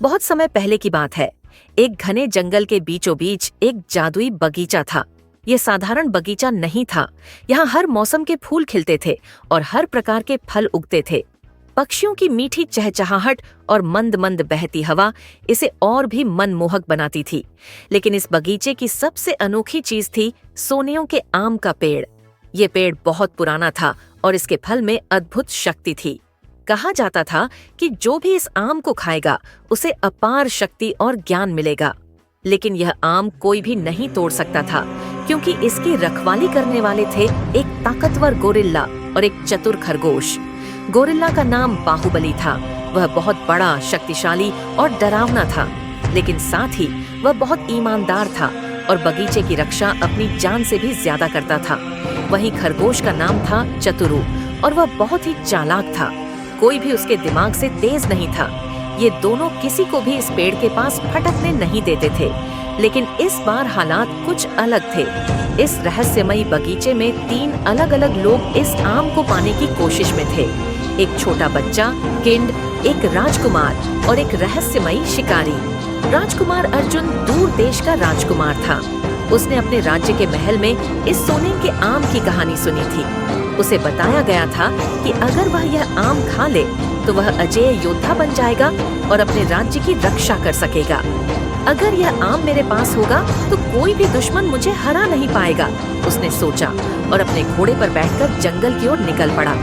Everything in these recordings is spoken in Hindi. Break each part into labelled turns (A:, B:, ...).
A: बहुत समय पहले की बात है। एक घने जंगल के बीचों बीच एक जादुई बगीचा था। ये साधारण बगीचा नहीं था। यहाँ हर मौसम के फूल खिलते थे और हर प्रकार के फल उगते थे। पक्षियों की मीठी चहचहाहट और मंद मंद बहती हवा इसे और भी मनमोहक बनाती थी। लेकिन इस बगीचे की सबसे अनोखी चीज थी सोनियों के आम का पेड़। ये पेड़ बहुत पुराना था और इसके फल में अद्भुत शक्ति थी। कहा जाता था कि जो भी इस आम को खाएगा उसे अपार शक्ति और ज्ञान मिलेगा। लेकिन यह आम कोई भी नहीं तोड़ सकता था, क्योंकि इसकी रखवाली करने वाले थे एक ताकतवर गोरिल्ला और एक चतुर खरगोश। गोरिल्ला का नाम बाहुबली था। वह बहुत बड़ा, शक्तिशाली और डरावना था, लेकिन साथ ही वह बहुत ईमानदार था और बगीचे की रक्षा अपनी जान से भी ज्यादा करता था। वहीं खरगोश का नाम था चतुरु और वह बहुत ही चालाक था। कोई भी उसके दिमाग से तेज नहीं था। ये दोनों किसी को भी इस पेड़ के पास फटकने नहीं देते थे। लेकिन इस बार हालात कुछ अलग थे। इस रहस्यमयी बगीचे में 3 अलग-अलग लोग इस आम को पाने की कोशिश में थे। एक छोटा बच्चा, किंड, एक राजकुमार और एक रहस्यमयी शिकारी। राजकुमार अर्जुन दूर देश का राजकुमार था। उसने अपने राज्य के महल में इस सोने के आम की कहानी सुनी थी। उसे बताया गया था कि अगर वह यह आम खा ले तो वह अजेय योद्धा बन जाएगा और अपने राज्य की रक्षा कर सकेगा। अगर यह आम मेरे पास होगा तो कोई भी दुश्मन मुझे हरा नहीं पाएगा, उसने सोचा और अपने घोड़े पर बैठकर जंगल की ओर निकल पड़ा।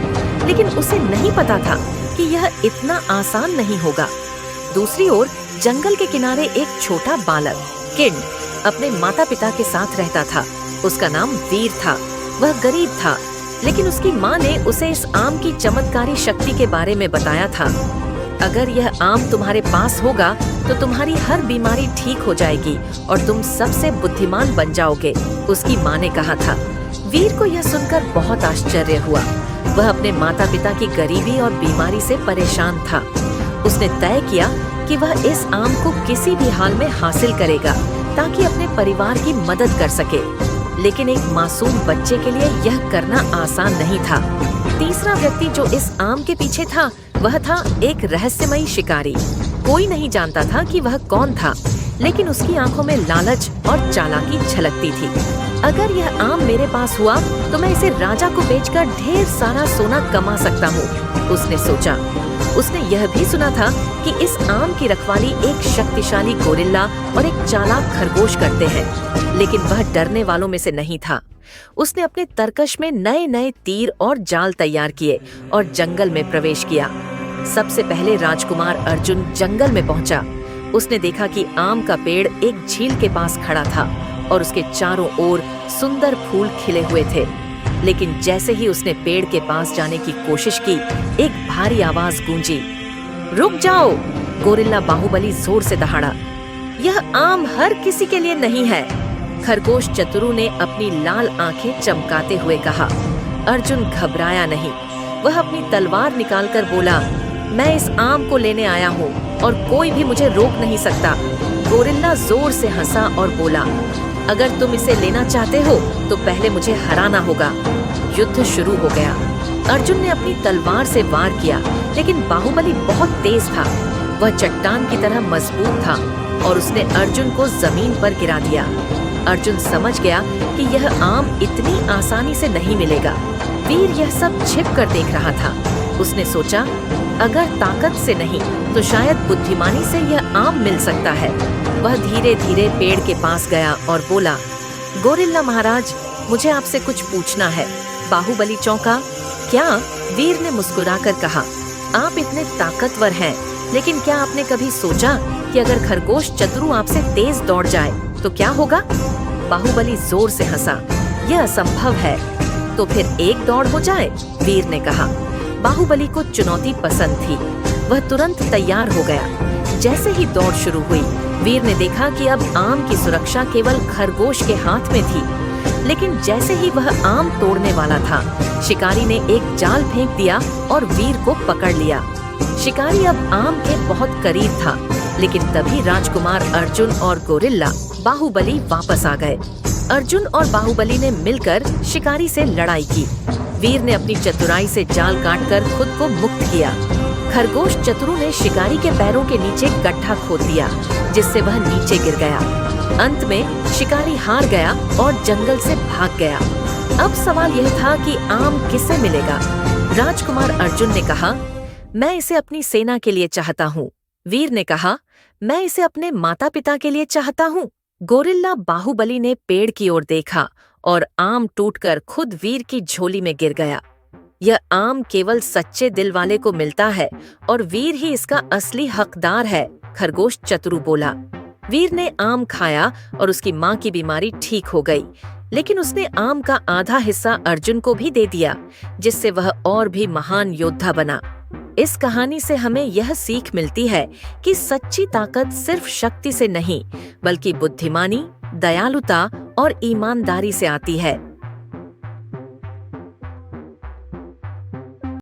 A: लेकिन उसे नहीं पता था कि यह इतना आसान नहीं होगा। दूसरी ओर जंगल के किनारे एक छोटा बालक, किंड, अपने माता पिता के साथ रहता था। उसका नाम वीर था। वह गरीब था, लेकिन उसकी माँ ने उसे इस आम की चमत्कारी शक्ति के बारे में बताया था। अगर यह आम तुम्हारे पास होगा तो तुम्हारी हर बीमारी ठीक हो जाएगी और तुम सबसे बुद्धिमान बन जाओगे, उसकी माँ ने कहा था। वीर को यह सुनकर बहुत आश्चर्य हुआ। वह अपने माता पिता की गरीबी और बीमारी से परेशान था। उसने तय किया कि वह इस आम को किसी भी हाल में हासिल करेगा ताकि अपने परिवार की मदद कर सके। लेकिन एक मासूम बच्चे के लिए यह करना आसान नहीं था। तीसरा व्यक्ति जो इस आम के पीछे था वह था एक रहस्यमयी शिकारी। कोई नहीं जानता था कि वह कौन था, लेकिन उसकी आंखों में लालच और चालाकी झलकती थी। अगर यह आम मेरे पास हुआ तो मैं इसे राजा को बेचकर ढेर सारा सोना कमा सकता हूँ, उसने सोचा। उसने यह भी सुना था कि इस आम की रखवाली एक शक्तिशाली गोरिल्ला और एक चालाक खरगोश करते हैं, लेकिन वह डरने वालों में से नहीं था। उसने अपने तरकश में नए नए तीर और जाल तैयार किए और जंगल में प्रवेश किया। सबसे पहले राजकुमार अर्जुन जंगल में पहुंचा। उसने देखा कि आम का पेड़ एक झील के पास खड़ा था और उसके चारों ओर सुंदर फूल खिले हुए थे। लेकिन जैसे ही उसने पेड़ के पास जाने की कोशिश की, एक भारी आवाज गूंजी। रुक जाओ! गोरिल्ला बाहुबली जोर से दहाड़ा। यह आम हर किसी के लिए नहीं है, खरगोश चतुरु ने अपनी लाल आंखें चमकाते हुए कहा। अर्जुन घबराया नहीं। वह अपनी तलवार निकालकर बोला, मैं इस आम को लेने आया हूँ और कोई भी मुझे रोक नहीं सकता। गोरिल्ला जोर से हंसा और बोला, अगर तुम इसे लेना चाहते हो तो पहले मुझे हराना होगा। युद्ध शुरू हो गया। अर्जुन ने अपनी तलवार से वार किया, लेकिन बाहुबली बहुत तेज था। वह चट्टान की तरह मजबूत था और उसने अर्जुन को जमीन पर गिरा दिया। अर्जुन समझ गया कि यह आम इतनी आसानी से नहीं मिलेगा। वीर यह सब छिप कर देख रहा था। उसने सोचा, अगर ताकत से नहीं तो शायद बुद्धिमानी से यह आम मिल सकता है। वह धीरे धीरे पेड़ के पास गया और बोला, गोरिल्ला महाराज, मुझे आपसे कुछ पूछना है। बाहुबली चौंका। क्या? वीर ने मुस्कुराकर कहा, आप इतने ताकतवर हैं, लेकिन क्या आपने कभी सोचा कि अगर खरगोश चतुरु आपसे तेज दौड़ जाए तो क्या होगा? बाहुबली जोर से हंसा। यह असंभव है। तो फिर एक दौड़ हो जाए, वीर ने कहा। बाहुबली को चुनौती पसंद थी। वह तुरंत तैयार हो गया। जैसे ही दौड़ शुरू हुई, वीर ने देखा कि अब आम की सुरक्षा केवल खरगोश के हाथ में थी। लेकिन जैसे ही वह आम तोड़ने वाला था, शिकारी ने एक जाल फेंक दिया और वीर को पकड़ लिया। शिकारी अब आम के बहुत करीब था, लेकिन तभी राजकुमार अर्जुन और गोरिल्ला बाहुबली वापस आ गए। अर्जुन और बाहुबली ने मिलकर शिकारी से लड़ाई की। वीर ने अपनी चतुराई से जाल काटकर खुद को मुक्त किया। खरगोश चतुरु ने शिकारी के पैरों के नीचे गड्ढा खोद दिया, जिससे वह नीचे गिर गया। अंत में शिकारी हार गया और जंगल से भाग गया। अब सवाल यह था कि आम किसे मिलेगा। राजकुमार अर्जुन ने कहा, मैं इसे अपनी सेना के लिए चाहता हूँ। वीर ने कहा, मैं इसे अपने माता पिता के लिए चाहता हूँ। गोरिल्ला बाहुबली ने पेड़ की ओर देखा और आम टूटकर खुद वीर की झोली में गिर गया। यह आम केवल सच्चे दिल वाले को मिलता है और वीर ही इसका असली हकदार है, खरगोश चतुरु बोला। वीर ने आम खाया और उसकी माँ की बीमारी ठीक हो गई, लेकिन उसने आम का आधा हिस्सा अर्जुन को भी दे दिया, जिससे वह और भी महान योद्धा बना। इस कहानी से हमें यह सीख मिलती है कि सच्ची ताकत सिर्फ शक्ति से नहीं, बल्कि बुद्धिमानी, दयालुता और ईमानदारी से आती है।